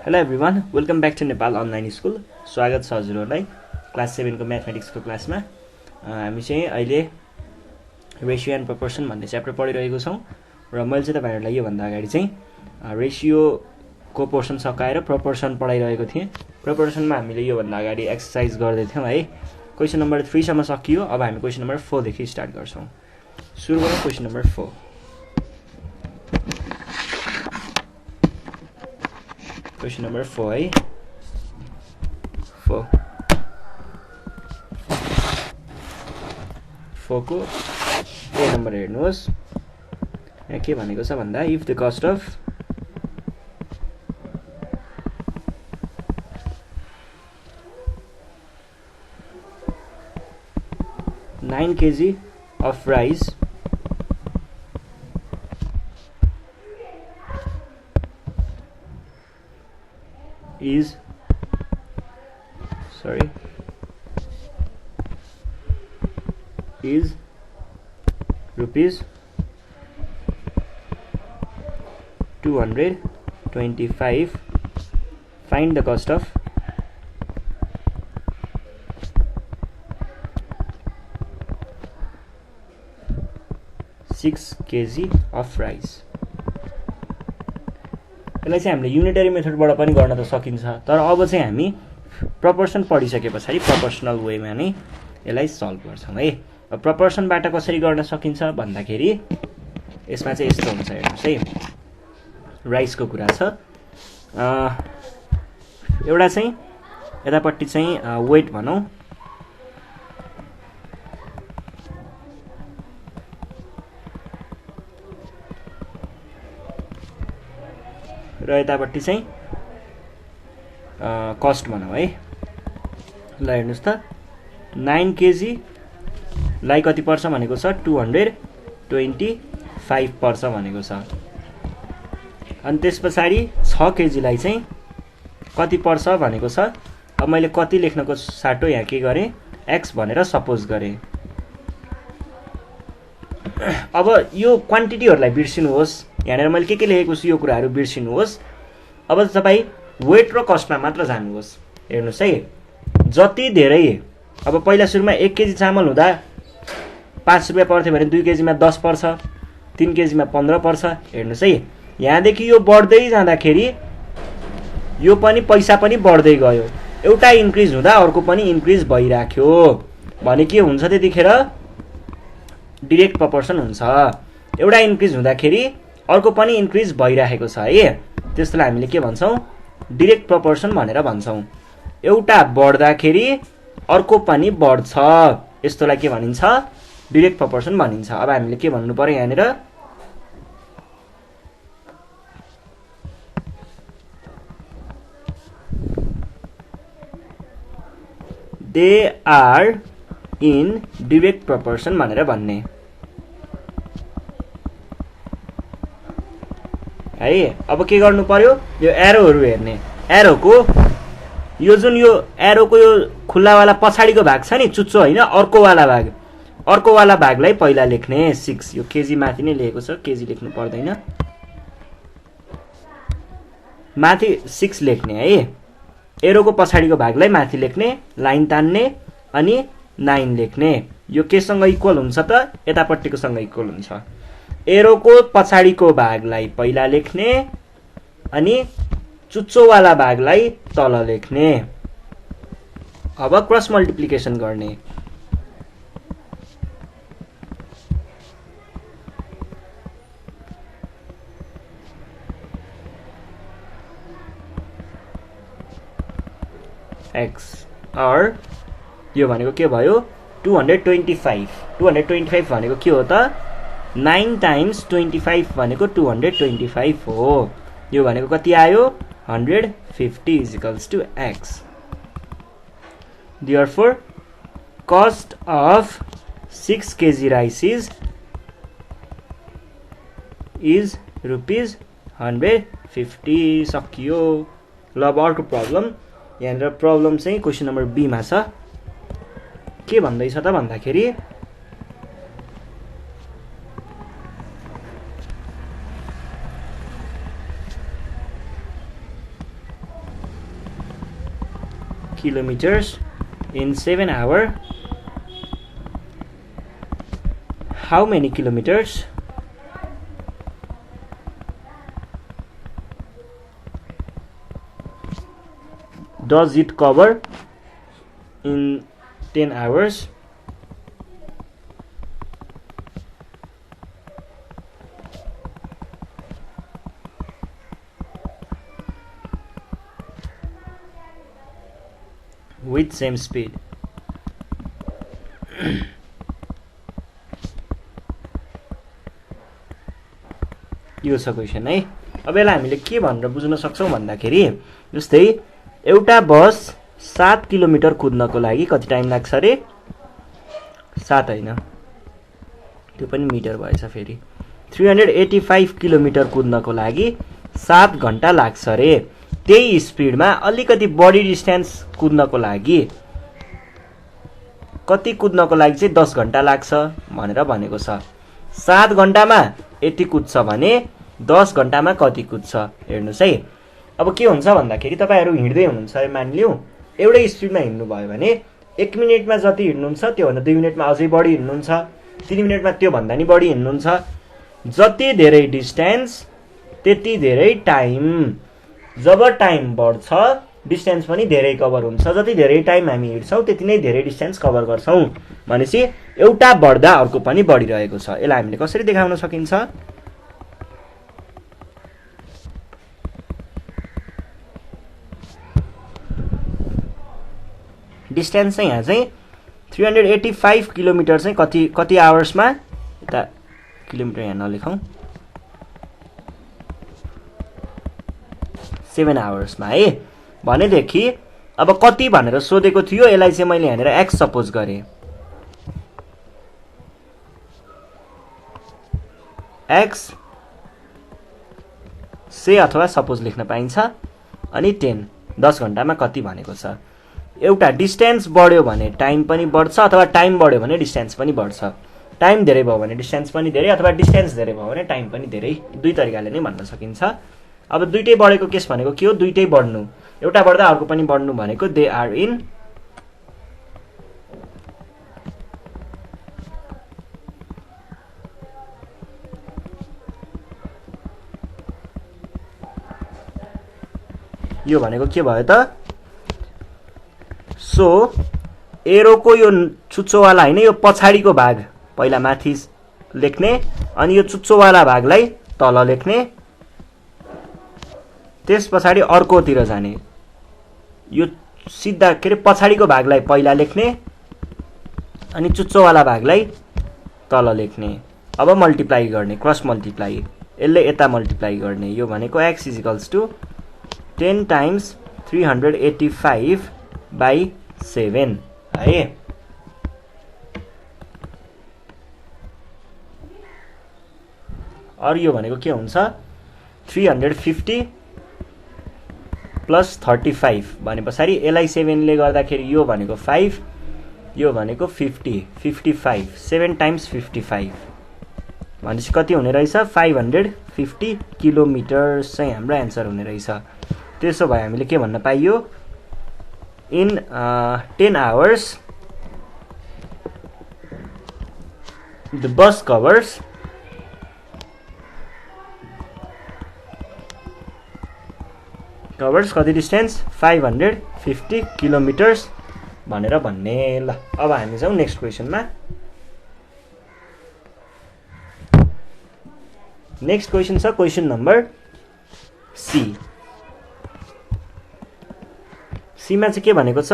Hello everyone, welcome back to Nepal online school. स्वागत छ हजुरहरूलाई क्लास 7 को म्याथमेटिक्सको क्लासमा। हामी चाहिँ अहिले रेसियो एन्ड प्रपोर्सन भन्ने च्याप्टर पढिरहेको छौँ र मैले चाहिँ तपाईँहरूलाई योभन्दा अगाडि चाहिँ रेसियोको पोर्सन सकाएर प्रपोर्सन पढाइरहेको थिएँ। प्रपोर्सनमा हामीले योभन्दा अगाडि एक्सर्साइज गर्दै थियौँ है। क्वेसन नम्बर 3 सम्म सकियो। अब हामी क्वेसन नम्बर 4 देखि स्टार्ट गर्छौँ। सुरु गरौँ क्वेसन नम्बर 4। क्वेसन नम्बर 4 है। 4 को ए नम्बर हेर्नुहोस्। यहाँ के भनेको छ भन्दा if the cost of nine KG of rice is rupees 225. Find the cost of six kg of rice. यसलाई चाहिँ हामीले युनिटरी मेथडबाट पनि गर्न त सकिन्छ, तर अब चाहिँ हामी प्रपोर्सन पढिसके पछाडि प्रोपोर्सनल वेमा नै यसलाई सल्भ गर्छौँ है। अब प्रपोर्सनबाट कसरी गर्न सकिन्छ भन्दाखेरि यसमा चाहिँ यस्तो हुन्छ। हेर्नुहोस् है, राइसको कुरा छ। एउटा चाहिँ यतापट्टि चाहिँ वेट भनौँ, र यतापट्टि चाहिँ कस्ट भनौँ है। ल हेर्नुहोस् त, 9 केजी लाई कति पर्छ भनेको छ 225 पर्छ भनेको छ। अनि त्यस पछाडि 6 केजीलाई चाहिँ कति पर्छ भनेको छ। अब मैले कति लेख्नको साटो यहाँ के गरेँ, एक्स भनेर सपोज गरेँ। अब यो क्वान्टिटीहरूलाई बिर्सिनुहोस्, यहाँनिर मैले के लेखेको छु यो कुराहरू बिर्सिनुहोस्। अब तपाईँ वेट र कस्टमा मात्र जानुहोस्। हेर्नुहोस् है, जति धेरै अब पहिला सुरुमा 1 केजी चामल हुँदा 5 रुपियाँ पर्थ्यो भने 2 केजीमा 10 पर्छ, 3 केजीमा 15 पर्छ। हेर्नुहोस् है, यहाँदेखि यो बढ्दै जाँदाखेरि यो पनि पैसा पनि बढ्दै गयो। एउटा इन्क्रिज हुँदा अर्को पनि इन्क्रिज भइराख्यो भने के हुन्छ, त्यतिखेर डिरेक्ट प्रपोर्सन हुन्छ। एउटा इन्क्रिज हुँदाखेरि अर्को पनि इन्क्रिज भइराखेको छ है, त्यस्तोलाई हामीले के भन्छौँ, डिरेक्ट प्रपोर्सन भनेर भन्छौँ। एउटा बढ्दाखेरि अर्को पनि बढ्छ, यस्तोलाई के भनिन्छ, डिरेक्ट प्रपोर्सन भनिन्छ। अब हामीले के भन्नु पर्यो यहाँनिर, they are in direct proportion भनेर भन्ने है। अब के गर्नु पर्यो, यो एरोहरू हेर्ने, एरोको यो जुन यो एरोको यो खुल्लावाला पछाडिको भाग छ नि, चुच्चो होइन, अर्कोवाला भागलाई पहिला लेख्ने 6। यो केजी माथि नै लेखेको छ, केजी लेख्नु पर्दैन, माथि 6 लेख्ने है। एरोको पछाडिको भागलाई माथि लेख्ने, लाइन तान्ने, अनि 9 लेख्ने। यो केसँग इक्वल हुन्छ त, यतापट्टिकोसँग इक्वल हुन्छ। एरोको पछाडिको भागलाई पहिला लेख्ने अनि चुच्चोवाला भागलाई तल लेख्ने। अब क्रस मल्टिप्लिकेसन गर्ने। एक्स और यो भनेको के भयो, 225 भनेको के हो त, 9 टाइम्स 25 भनेको 225 हो। यो भनेको कति आयो, 150 equals to x. Therefore, cost of 6 kg rice is rupees 150। सकियो। ल अब अर्को प्रब्लम। यहाँनिर प्रब्लम चाहिँ क्वेसन नम्बर बी मा छ। के भन्दैछ त भन्दाखेरि kilometers in 7 hours. How many kilometers does it cover in 10 hours? With same speed. यो छ क्वेसन है। अब यसलाई हामीले के भनेर बुझ्न सक्छौँ भन्दाखेरि जस्तै एउटा बस 7 किलोमिटर कुद्नको लागि कति टाइम लाग्छ रे? 7 हैन, त्यो पनि मिटर भएछ फेरि। 385 किलोमिटर कुद्नको लागि 7 घण्टा लाग्छ रे। त्यही स्पिडमा अलिकति बढी डिस्टेन्स कुद्नको लागि कति कुद्नको लागि चाहिँ 10 घण्टा लाग्छ भनेर भनेको छ। 7 घण्टामा यति कुद्छ भने 10 घण्टामा कति कुद्छ हेर्नुस् है। अब के हुन्छ भन्दाखेरि तपाईहरु हिँड्दै हुनुहुन्छ अरे मानिलिउँ, एउटै स्पिडमा हिँड्नु भयो भने 1 मिनेटमा जति हिँड्नुहुन्छ त्यो भन्दा 2 मिनेटमा अझै बढी हिँड्नुहुन्छ, 3 मिनेटमा त्यो भन्दा नि बढी हिँड्नुहुन्छ। जति धेरै डिस्टेन्स त्यति धेरै टाइम। जब टाइम बढ्छ डिस्टेन्स पनि धेरै कभर हुन्छ। जति धेरै टाइम हामी हिँड्छौँ त्यति नै धेरै डिस्टेन्स कभर गर्छौँ भनेपछि एउटा बढ्दा अर्को पनि बढिरहेको छ। यसलाई हामीले कसरी देखाउन सकिन्छ? डिस्टेन्स चाहिँ यहाँ चाहिँ 385 किलोमिटर चाहिँ कति आवर्समा, यता किलोमिटर यहाँ नलेखौँ, 7 आवर्समा है। भनेदेखि अब कति भनेर सोधेको थियो, यसलाई चाहिँ मैले यहाँनिर x सपोज गरेँ। x से अथवा सपोज लेख्न पाइन्छ। अनि 10 घण्टामा कति भनेको छ। एउटा डिस्टेन्स बढ्यो भने टाइम पनि बढ्छ अथवा टाइम बढ्यो भने डिस्टेन्स पनि बढ्छ। टाइम धेरै भयो भने डिस्टेन्स पनि धेरै अथवा डिस्टेन्स धेरै भयो भने टाइम पनि धेरै। दुई तरिकाले नै भन्न सकिन्छ। अब दुईटै बढेको केस भनेको के हो? दुईटै बढ्नु। एउटा बढ्दा अर्को पनि बढ्नु भनेको दे आर इन यो भनेको के भयो त? सो एरोको यो चुच्चोवाला हैन, यो पछाडीको भाग पहिला माथि लेख्ने अनि यो चुच्चोवाला भागलाई तल लेख्ने, त्यस पछाडि अर्कोतिर जाने। यो सिधा के रे पछाडीको भागलाई पहिला लेख्ने अनि चुच्चोवाला भागलाई तल लेख्ने। अब मल्टिप्लाई गर्ने, क्रस मल्टिप्लाई, यसले यता मल्टिप्लाई गर्ने। यो भनेको x = 10 टाइम्स 385/7 है। और यो भनेको के हुन्छ? 350 + 35 भने पछाडि यसलाई 7 ले गर्दाखेरि यो भनेको 5, यो भनेको 50, 55, 7 टाइम्स 55 भनेपछि कति हुने रहेछ? 550 किलोमिटर चाहिँ हाम्रो एन्सर हुने रहेछ। त्यसो भए हामीले के भन्न पाइयो? In 10 hours the bus covers कति डिस्टेन्स? 550 किलोमिटर्स भनेर भन्ने। ल अब हामी जाउँ नेक्स्ट क्वेसनमा। नेक्स्ट क्वेसन छ क्वेसन नम्बर सी। सीमा चाहिँ के भनेको छ?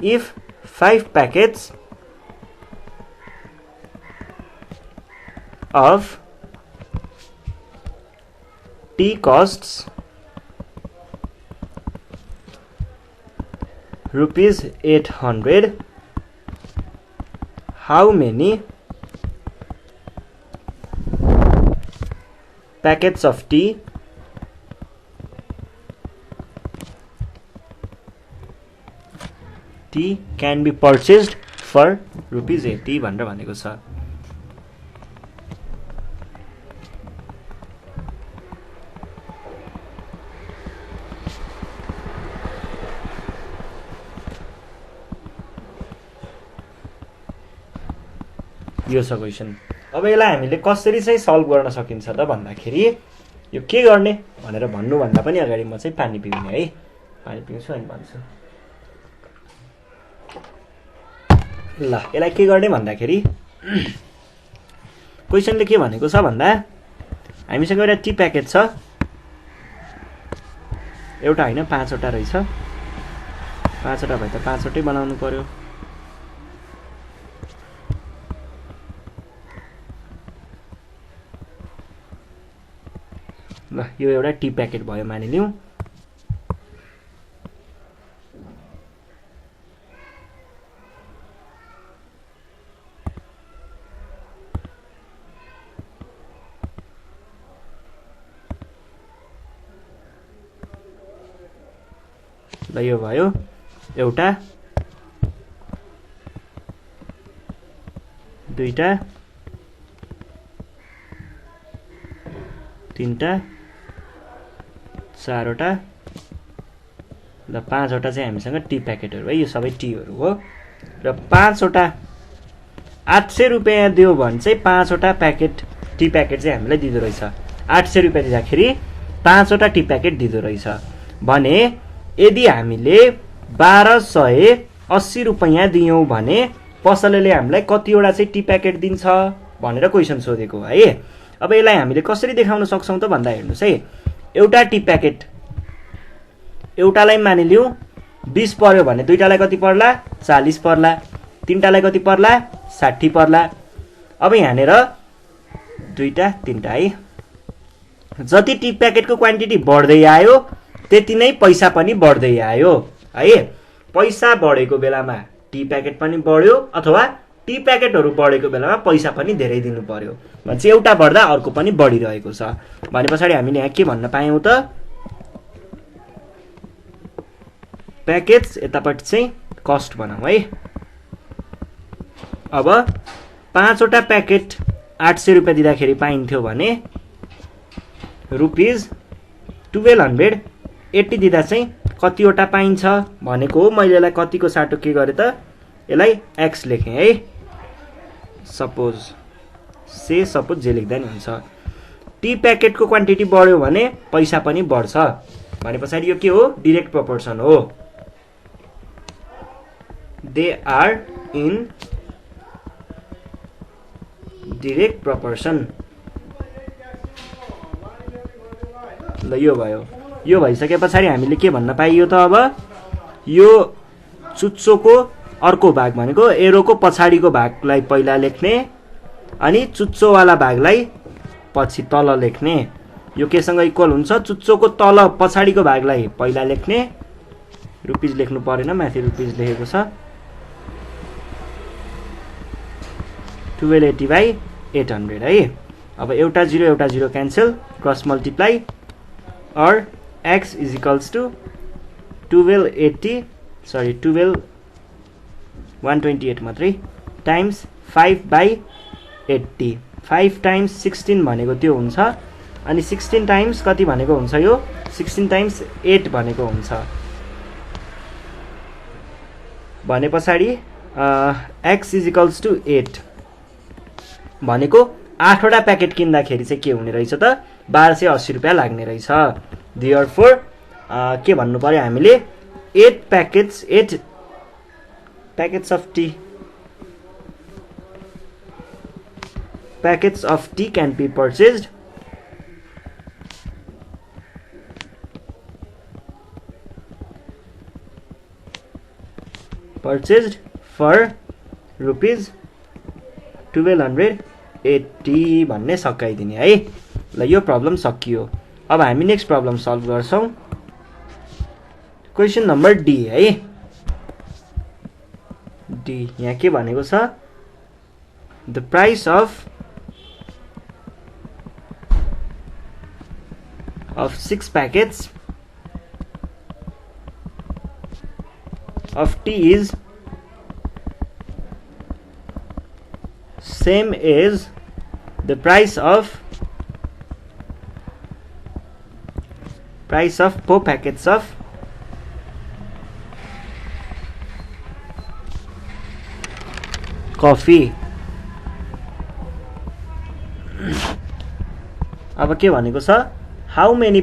If 5 packets of tea costs ₹800, how many packets of tea can be purchased for ₹80 भनेर भनेको छ। यो छ क्वेसन। अब यसलाई हामीले कसरी चाहिँ सल्भ गर्न सकिन्छ त भन्दाखेरि यो के गर्ने भनेर भन्नुभन्दा पनि अगाडि म चाहिँ पानी पिउने है, पानी पिउँछु अनि भन्छु। ल यसलाई के गर्ने भन्दाखेरि क्वेसनले के भनेको छ भन्दा हामीसँग एउटा टी प्याकेट छ, एउटा होइन 5 वटा रहेछ, 5 वटा भए त 5 वटै बनाउनु पर्यो। ल यो एउटा टी प्याकेट भयो मानिलिउँ। ल यो भयो एउटा, दुईटा, तीनटा, चारवटा, ल 5 वटा चाहिँ हामीसँग टी प्याकेटहरू है, यो सबै टीहरू हो। र 5 वटा 800 रुपियाँ दियो भने चाहिँ 5 वटा प्याकेट टी प्याकेट चाहिँ हामीलाई दिँदो रहेछ। 800 रुपियाँ दिँदाखेरि 5 वटा टी प्याकेट दिँदो रहेछ भने यदि हामीले 1280 रुपियाँ दियौँ भने पसलेले हामीलाई कतिवटा चाहिँ टी प्याकेट दिन्छ भनेर क्वेसन सोधेको है। अब यसलाई हामीले कसरी देखाउन सक्छौँ त भन्दा हेर्नुहोस् है, एउटा टी प्याकेट एउटालाई मानिलिउँ 20 पर्यो भने दुईटालाई कति पर्ला 40 पर्ला, तीनटालाई कति पर्ला 60 पर्ला। अब यहाँनिर दुईटा तीनटा है, जति टी प्याकेटको क्वान्टिटी बढ्दै आयो त्यति नै पैसा पनि बढ्दै आयो है। पैसा बढेको बेलामा टी प्याकेट पनि बढ्यो अथवा टी प्याकेटहरू बढेको बेलामा पैसा पनि धेरै दिनु पर्यो भनेपछि एउटा बढ्दा अर्को पनि बढिरहेको छ भने पछाडि हामीले यहाँ के भन्न पायौँ त, प्याकेज यतापट्टि चाहिँ कस्ट बनाऊ है। अब 5 वटा प्याकेट 800 रुपियाँ दिँदाखेरि पाइन्थ्यो भने रुपिज 1280 दिँदा चाहिँ कतिवटा पाइन्छ भनेको हो। मैले यसलाई कतिको साटो के गरेँ त, यसलाई एक्स लेखेँ है, सपोज जे लेख्दा नि हुन्छ। टी प्याकेटको क्वान्टिटी बढ्यो भने पैसा पनि बढ्छ भने पछाडि यो के हो, डिरेक्ट प्रोपोर्सन हो। They are in direct proportion. ल यो भयो, यो भइसके पछाडि हामीले के भन्न पाइयो त, अब यो चुच्चोको अर्को भाग भनेको एरोको पछाडिको भागलाई पहिला लेख्ने अनि चुच्चोवाला भागलाई पछि तल लेख्ने। यो केसँग इक्वल हुन्छ, चुच्चोको तल पछाडिको भागलाई पहिला लेख्ने, रुपिज लेख्नु परेन माथि रुपिज लेखेको छ, 1280/800 है। अब एउटा 0 क्यान्सल, क्रस मल्टिप्लाई और x is equals to 128 मात्रै टाइम्स 5/80। 5 टाइम्स 16 भनेको त्यो हुन्छ अनि 16 टाइम्स कति भनेको हुन्छ, यो 16 टाइम्स 8 भनेको हुन्छ भने पछाडि x is equals to 8 भनेको 8 वटा प्याकेट किन्दाखेरि चाहिँ के हुने रहेछ त, 1280 रुपियाँ लाग्ने रहेछ। Therefore के भन्नु पर्यो हामीले, 8 packets of tea can be purchased for rupees 1280 भन्ने सकाइदिने है। ल यो प्रब्लम सकियो। अब हामी नेक्स्ट प्रब्लम सल्भ गर्छौं, क्वेसन नम्बर डी है। डी यहाँ के भनेको छ, the price of 6 packets of tea is same as the price of 4 packets of coffee। अब के भनेको छ how many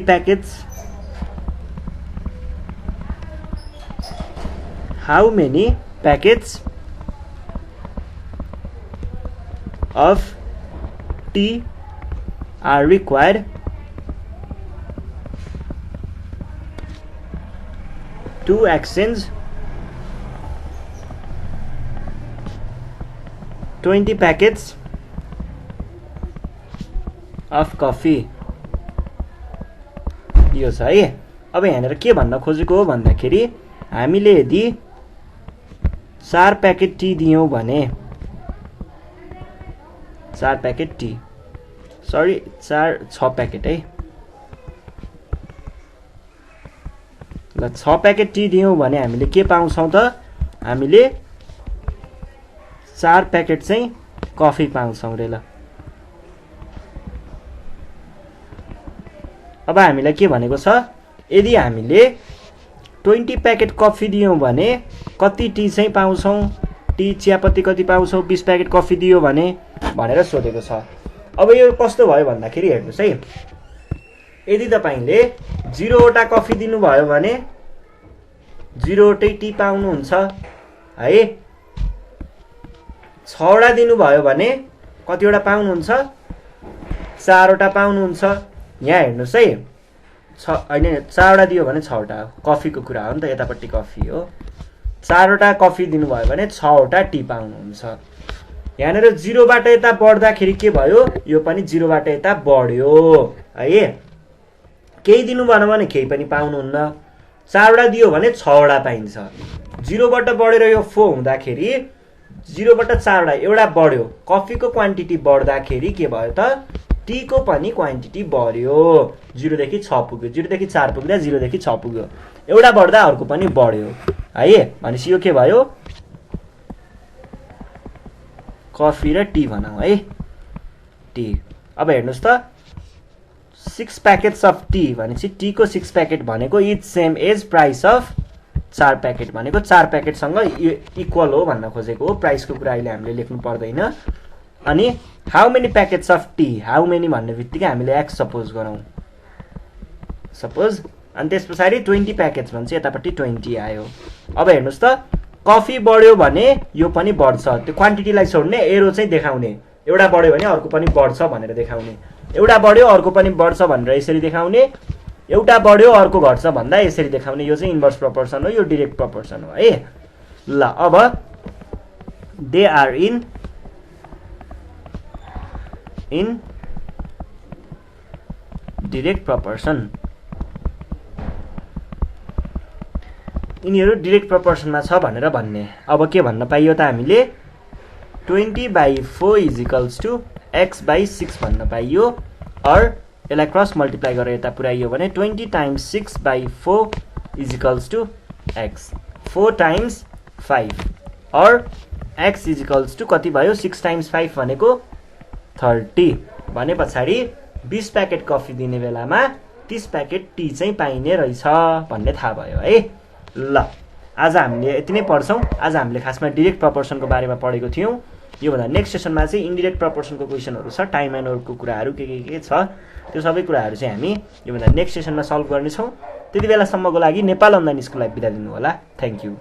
packets of tea are required to exchange 20 packets of coffee. यो छ है। अब यहाँनिर के भन्न खोजेको हो भन्दाखेरि हामीले यदि 4 प्याकेट टी दियौं भने 4 प्याकेट टी सरी 6 प्याकेट है ल 6 प्याकेट टी दियौं भने हामीले के पाउँछौं त हामीले 4 प्याकेट चाहिँ कफी पाउँछौं रे ल। अब हामीलाई के भनेको छ यदि हामीले 20 प्याकेट कफी दियौं भने कति टी चाहिँ पाउँछौं टी चियापत्ती कति पाउँछौं 20 प्याकेट कफी दियो भने भनेर सोधेको छ। अब यो कस्तो भयो भन्दाखेरि हेर्नुस् है यदि तपाईले 0 वटा कफी दिनुभयो भने 0 वटै टी पाउनुहुन्छ है 6 वटा दिनुभयो भने कतिवटा पाउनुहुन्छ 4 वटा पाउनुहुन्छ। यहाँ हेर्नुस् है हैन 4 वटा दियो भने 6 वटा कफीको कुरा हो नि त यतापट्टि कफी हो 4 वटा कफी दिनुभयो भने 6 वटा टी पाउनुहुन्छ। यहाँनिर 0 बाट यता बढ्दाखेरि के भयो यो पनि 0 बाट यता बढ्यो है केही दिनु भन भने केही पनि पाउनुहुन्न 4 वटा दियो भने 6 वटा पाइन्छ 0 बाट बढेर यो 4 हुँदाखेरि 0 बाट 4 वटा एउटा बढ्यो कफीको क्वान्टिटी बढ्दाखेरि के भयो त टी को पनि क्वान्टिटी बढ्यो 0 देखि 6 पुग्यो 0 देखि 4 पुग्दा 0 देखि 6 पुग्यो एउटा बढ्दा अर्को पनि बढ्यो है भनेपछि यो के भयो कफी र टी भनौं है टी। अब हेर्नुस् त 6 प्याकेट्स अफ टी भनेपछि टी को 6 प्याकेट भनेको is same as price of 4 packet भनेको 4 प्याकेट सँग इक्वल हो भन्न खोजेको हो प्राइसको कुरा अहिले हामीले लेख्नु पर्दैन। अनि how many packets of T how many भन्ने बित्तिकै हामीले x सपोज गरौँ सपोज अनि त्यसपछि 20 प्याकेट्स भन्छ यतापट्टि 20 आयो। अब हेर्नुस् त कफी बढ्यो भने यो पनि बढ्छ त्यो क्वान्टिटीलाई छोड्ने एरो चाहिँ देखाउने एउटा बढ्यो भने अर्को पनि बढ्छ भनेर देखाउने एउटा बढ्यो अर्को पनि बढ्छ भनेर यसरी देखाउने एउटा बढ्यो अर्को घट्छ भन्दा यसरी देखाउने यो चाहिँ इन्भर्स प्रोपोर्सन हो यो डाइरेक्ट प्रोपोर्सन हो है। ल अब they are in direct proportion यिनीहरू डाइरेक्ट प्रोपोर्सनमा छ भनेर भन्ने। अब के भन्न पाइयो त हामीले 20/4 = x/6 भन्न पाइयो और यसलाई क्रस मल्टिप्लाई गरेर यता पुर्याइयो भने 20 × 6/4 = x 4 × 5 और x = कति भयो 6 × 5 भनेको 30 भने पछाडी 20 प्याकेट कफी दिने बेलामा 30 प्याकेट टी चाहिँ पाइने रहेछ भन्ने थाहा भयो है। ल आज हामीले यति नै पढ्छौं आज हामीले खासमा डाइरेक्ट प्रोपोर्सनको बारेमा पढेको थियौं यो भन्दा नेक्स्ट सेसनमा चाहिँ इन्डाइरेक्ट प्रोपोर्सनको क्वेशनहरु छ टाइम एन्ड अर्को कुराहरु के छ त्यो सबै कुराहरु चाहिँ हामी यो भन्दा नेक्स्ट सेसनमा सल्भ गर्ने छौं। त्यति बेलासम्मको लागि नेपाल अनलाइन स्कुललाई बिदा दिनु होला। Thank you.